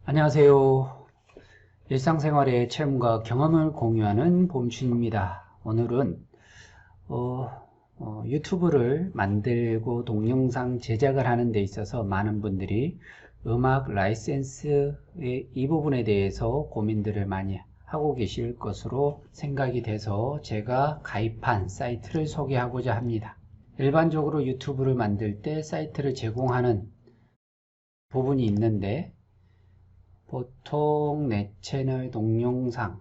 안녕하세요. 일상생활의 체험과 경험을 공유하는 봄춘입니다. 오늘은 유튜브를 만들고 동영상 제작을 하는 데 있어서 많은 분들이 음악 라이센스의 이 부분에 대해서 고민들을 많이 하고 계실 것으로 생각이 돼서 제가 가입한 사이트를 소개하고자 합니다. 일반적으로 유튜브를 만들 때 사이트를 제공하는 부분이 있는데, 보통 내 채널 동영상에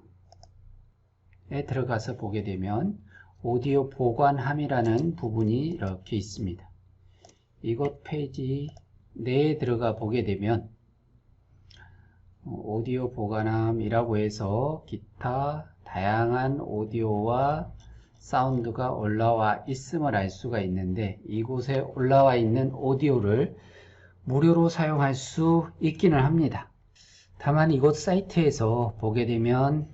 들어가서 보게 되면 오디오 보관함이라는 부분이 이렇게 있습니다. 이곳 페이지 내에 들어가 보게 되면 오디오 보관함이라고 해서 기타 다양한 오디오와 사운드가 올라와 있음을 알 수가 있는데, 이곳에 올라와 있는 오디오를 무료로 사용할 수 있기는 합니다. 다만 이곳 사이트에서 보게 되면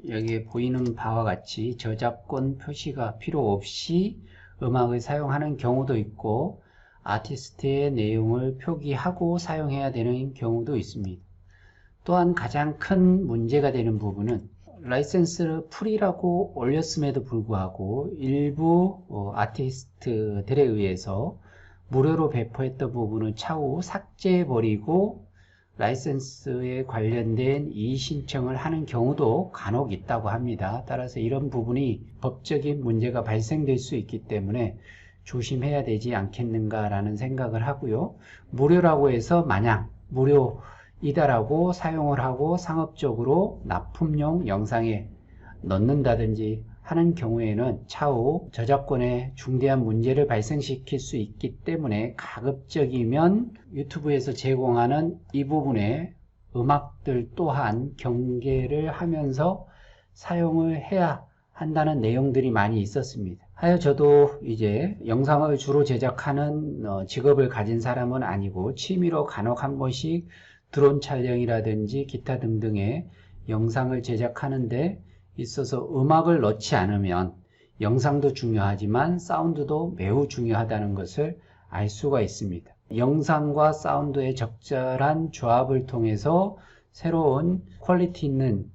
여기에 보이는 바와 같이 저작권 표시가 필요 없이 음악을 사용하는 경우도 있고, 아티스트의 내용을 표기하고 사용해야 되는 경우도 있습니다. 또한 가장 큰 문제가 되는 부분은 라이센스를 프리라고 올렸음에도 불구하고 일부 아티스트들에 의해서 무료로 배포했던 부분은 차후 삭제해버리고 라이센스에 관련된 이의 신청을 하는 경우도 간혹 있다고 합니다. 따라서 이런 부분이 법적인 문제가 발생될 수 있기 때문에 조심해야 되지 않겠는가라는 생각을 하고요. 무료라고 해서 마냥 무료이다라고 사용을 하고 상업적으로 납품용 영상에 넣는다든지 하는 경우에는 차후 저작권에 중대한 문제를 발생시킬 수 있기 때문에 가급적이면 유튜브에서 제공하는 이 부분의 음악들 또한 경계를 하면서 사용을 해야 한다는 내용들이 많이 있었습니다. 하여 저도 이제 영상을 주로 제작하는 직업을 가진 사람은 아니고 취미로 간혹 한 번씩 드론 촬영이라든지 기타 등등의 영상을 제작하는데 있어서 음악을 넣지 않으면 영상도 중요하지만 사운드도 매우 중요하다는 것을 알 수가 있습니다. 영상과 사운드의 적절한 조합을 통해서 새로운 퀄리티 있는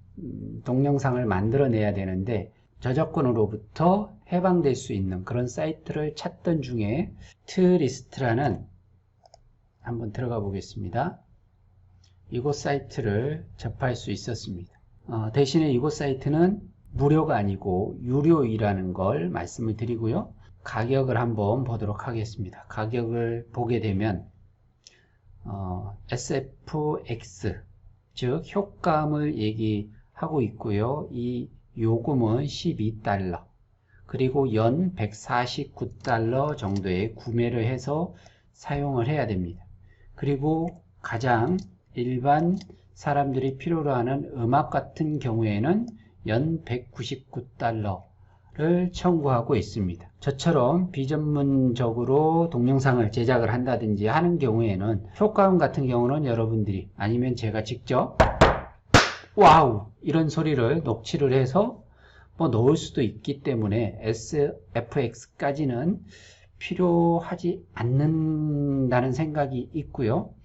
동영상을 만들어내야 되는데, 저작권으로부터 해방될 수 있는 그런 사이트를 찾던 중에 트리스트라는, 한번 들어가 보겠습니다. 이곳 사이트를 접할 수 있었습니다. 대신에 이곳 사이트는 무료가 아니고 유료이라는 걸 말씀을 드리고요. 가격을 한번 보도록 하겠습니다. 가격을 보게 되면 SFX, 즉 효과음을 얘기하고 있고요. 이 요금은 12달러, 그리고 연 149달러 정도에 구매를 해서 사용을 해야 됩니다. 그리고 가장 일반 사람들이 필요로 하는 음악 같은 경우에는 연 199달러를 청구하고 있습니다. 저처럼 비전문적으로 동영상을 제작을 한다든지 하는 경우에는, 효과음 같은 경우는 여러분들이 아니면 제가 직접 와우 이런 소리를 녹취를 해서 넣을 수도 있기 때문에 SFX까지는 필요하지 않는다는 생각이 있고요.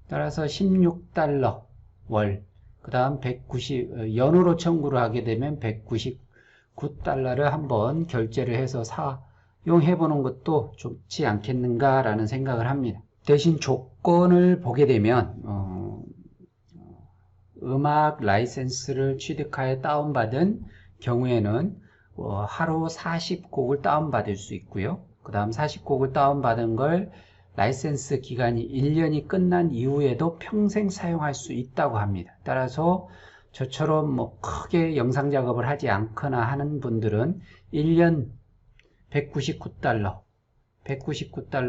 따라서 16달러 월, 그 다음 연으로 청구를 하게 되면 199달러를 한번 결제를 해서 사용해 보는 것도 좋지 않겠는가 라는 생각을 합니다. 대신 조건을 보게 되면 음악 라이센스를 취득하여 다운받은 경우에는 하루 40곡을 다운받을 수 있고요. 그 다음 40곡을 다운받은 걸 라이센스 기간이 1년이 끝난 이후에도 평생 사용할 수 있다고 합니다. 따라서 저처럼 크게 영상 작업을 하지 않거나 하는 분들은 1년 199달러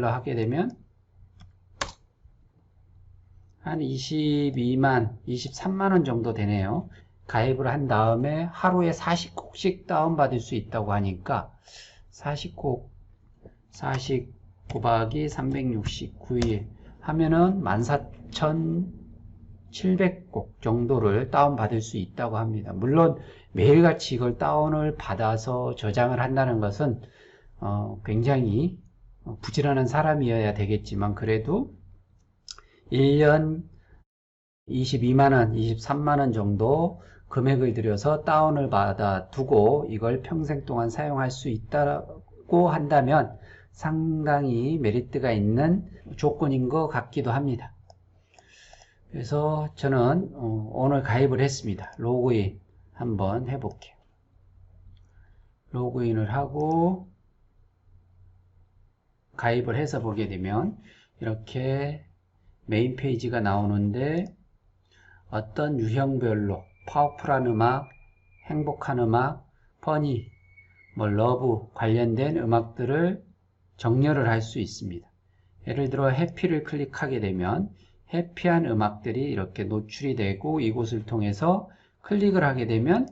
하게 되면 한 23만 원 정도 되네요. 가입을 한 다음에 하루에 40곡씩 다운받을 수 있다고 하니까 40곡 40 곱하기 369일 하면은 14,700곡 정도를 다운받을 수 있다고 합니다. 물론 매일같이 이걸 다운을 받아서 저장을 한다는 것은 굉장히 부지런한 사람이어야 되겠지만, 그래도 1년 22만원, 23만원 정도 금액을 들여서 다운을 받아 두고 이걸 평생 동안 사용할 수 있다고 한다면 상당히 메리트가 있는 조건인 것 같기도 합니다. 그래서 저는 오늘 가입을 했습니다. 로그인 한번 해볼게요. 로그인을 하고 가입을 해서 보게 되면 이렇게 메인 페이지가 나오는데 어떤 유형별로 파워풀한 음악, 행복한 음악, 퍼니, 러브 관련된 음악들을 정렬을 할 수 있습니다. 예를 들어 해피를 클릭하게 되면 해피한 음악들이 이렇게 노출이 되고 이곳을 통해서 클릭을 하게 되면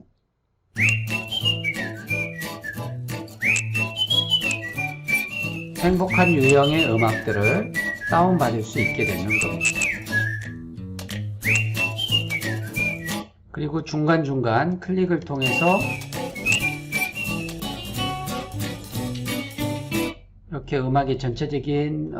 행복한 유형의 음악들을 다운받을 수 있게 되는 겁니다. 그리고 중간중간 클릭을 통해서 이렇게 음악의 전체적인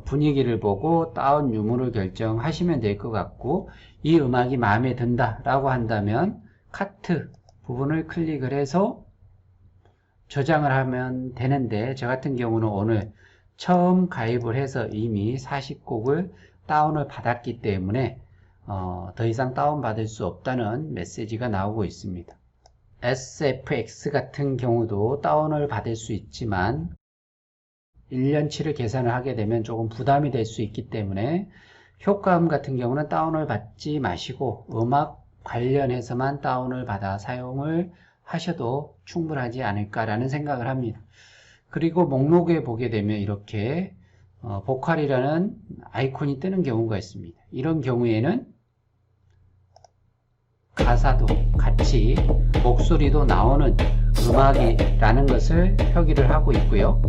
분위기를 보고 다운 유무를 결정하시면 될 것 같고, 이 음악이 마음에 든다 라고 한다면 카트 부분을 클릭을 해서 저장을 하면 되는데, 저 같은 경우는 오늘 처음 가입을 해서 이미 40곡을 다운을 받았기 때문에 더 이상 다운받을 수 없다는 메시지가 나오고 있습니다. SFX 같은 경우도 다운을 받을 수 있지만 1년치를 계산을 하게 되면 조금 부담이 될 수 있기 때문에 효과음 같은 경우는 다운을 받지 마시고 음악 관련해서만 다운을 받아 사용을 하셔도 충분하지 않을까라는 생각을 합니다. 그리고 목록에 보게 되면 이렇게 보컬이라는 아이콘이 뜨는 경우가 있습니다. 이런 경우에는 가사도 같이 목소리도 나오는 음악이라는 것을 표기를 하고 있고요.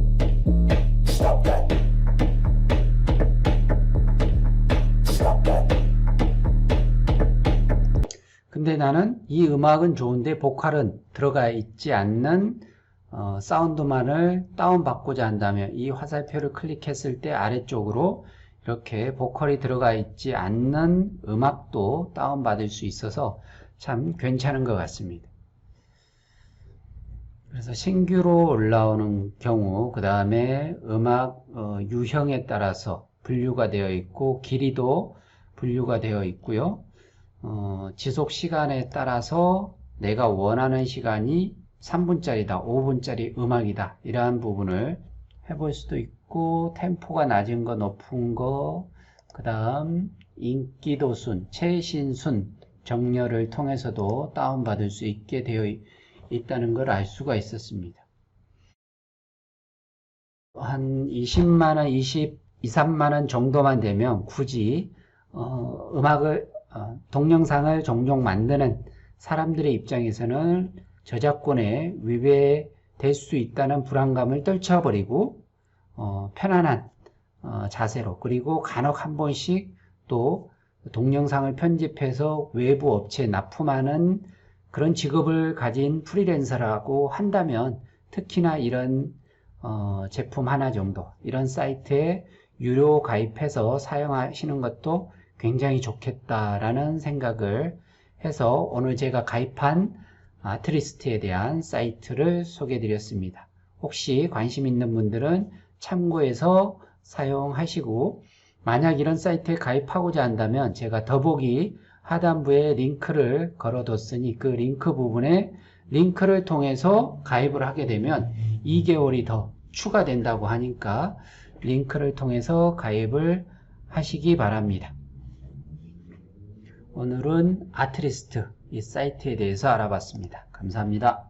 근데 나는 이 음악은 좋은데 보컬은 들어가 있지 않는 사운드만을 다운받고자 한다면 이 화살표를 클릭했을 때 아래쪽으로 이렇게 보컬이 들어가 있지 않는 음악도 다운받을 수 있어서 참 괜찮은 것 같습니다. 그래서 신규로 올라오는 경우, 그 다음에 음악 유형에 따라서 분류가 되어 있고 길이도 분류가 되어 있고요. 지속 시간에 따라서 내가 원하는 시간이 3분짜리다, 5분짜리 음악이다, 이러한 부분을 해볼 수도 있고, 템포가 낮은 거, 높은 거, 그 다음 인기도 순, 최신 순 정렬을 통해서도 다운받을 수 있게 되어 있다는 걸 알 수가 있었습니다. 한 20만원, 23만원 정도만 되면 굳이 동영상을 종종 만드는 사람들의 입장에서는 저작권에 위배될 수 있다는 불안감을 떨쳐버리고 편안한 자세로, 그리고 간혹 한 번씩 또 동영상을 편집해서 외부 업체에 납품하는 그런 직업을 가진 프리랜서라고 한다면 특히나 이런 제품 하나 정도, 이런 사이트에 유료 가입해서 사용하시는 것도 굉장히 좋겠다라는 생각을 해서 오늘 제가 가입한 아트리스트에 대한 사이트를 소개해 드렸습니다. 혹시 관심 있는 분들은 참고해서 사용하시고, 만약 이런 사이트에 가입하고자 한다면 제가 더보기 하단부에 링크를 걸어뒀으니 그 링크 부분에 링크를 통해서 가입을 하게 되면 2개월이 더 추가된다고 하니까 링크를 통해서 가입을 하시기 바랍니다. 오늘은 아트리스트 이 사이트에 대해서 알아봤습니다. 감사합니다.